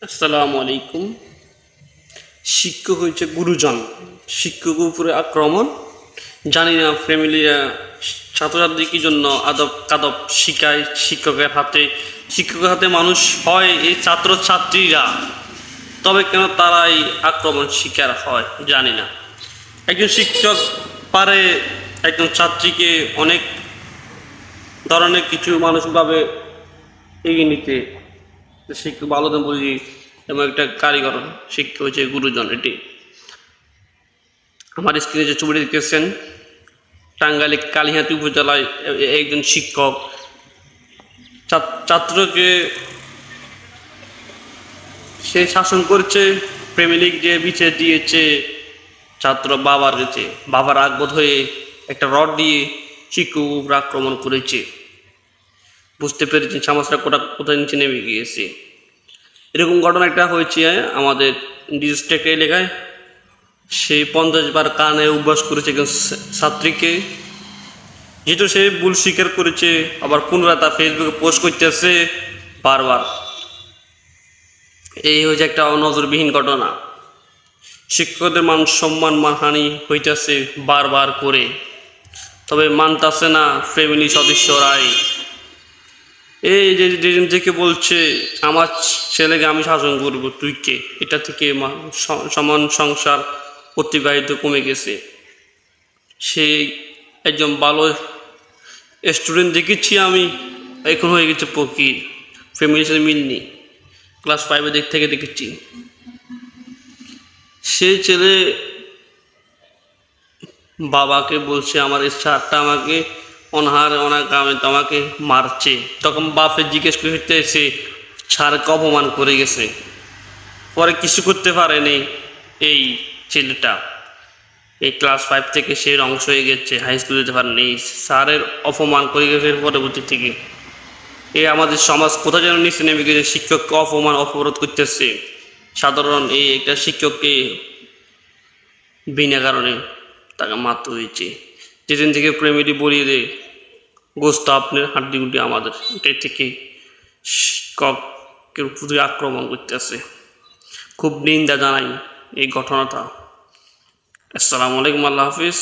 আসসালামু আলাইকুম। শিক্ষক হচ্ছে গুরুজন, শিক্ষকের উপরে আক্রমণ। জানি না ফ্যামিলিরা ছাত্রছাত্রী কি জন্য আদব কাদব শিখায় শিক্ষকের হাতে মানুষ হয় এই ছাত্রছাত্রীরা, তবে কেন তারাই আক্রমণ শিকার হয় জানি না। একজন শিক্ষক পারে একজন ছাত্রীকে অনেক ধরনের কিছু মানসিকভাবে এগিয়ে নিতে। শিক্ষক ভালো তো বুঝি, এবং একটা কারিগর শিক্ষক হচ্ছে গুরুজন। এটি আমার স্ক্রিনে যে ছবিটি দেখতেছেন, টাঙ্গাইলের কালিহাতি উপজেলায় একজন শিক্ষক ছাত্রকে সে শাসন করছে, ফ্যামিলি যে বিছে দিয়েছে, ছাত্র বাবার আগবোধ হয়ে একটা রড দিয়ে শিক্ষক উপর আক্রমণ করেছে। বুঝতে পেরেছেন সমাজটা কোথায় নিচে নেমে গিয়েছে। এরকম ঘটনা একটা হয়েছে আমাদের ডিস্ট্রিক্ট এলাকায়। সেই 50 বার কানে অভ্যাস করেছে একজন ছাত্রীকে, যেহেতু সে ভুল স্বীকার করেছে, আবার পুনরায় তা ফেসবুকে পোস্ট করতেছে বারবার। এই হয়েছে একটা নজরবিহীন ঘটনা। শিক্ষকদের মান সম্মান মানহানি হইতেছে বারবার করে, তবে মানতেছে না ফ্যামিলি সদস্যরাই। এই যে যেদিন থেকে বলছে আমার ছেলেকে আমি শাসন করবো, তুই কে? এটা থেকে সমান সংসার অতিবাহিত কমে গেছে। সে একজন ভালো স্টুডেন্ট দেখেছি আমি, এখন হয়ে গেছে ফকির, ফ্যামিলির সাথে মিলনি। ক্লাস 5 থেকে দেখেছি সেই ছেলে বাবাকে বলছে আমার স্যারটা আমাকে অনাকামে আমাকে মারছে। তখন বাপে জিজ্ঞেস করতে এসে স্যারকে অপমান করে গেছে। পরে কিছু করতে পারেনি এই ছেলেটা। এই ক্লাস 5 থেকে সে অংশ হয়ে গেছে, হাই স্কুলে যেতে পারেনি, স্যারের অপমান করে গেছে। পরবর্তী থেকে আমাদের সমাজ কোথায় যেন নিচে নেমে গেছে, শিক্ষককে অপরাধ করতেছে। সাধারণ একটা শিক্ষককে বিনা কারণে তাকে মারতে হয়েছে। যেদিন থেকে প্রেমিলি বলিয়ে দেয় গোস্ত আপনার হাড্ডিগুড্ডি আমাদের, এটাই থেকে শিক্ষকের প্রতি আক্রমণ করতেছে। খুব নিন্দা জানাই এই ঘটনাটা। আসসালামু আলাইকুম, আল্লাহ হাফিজ।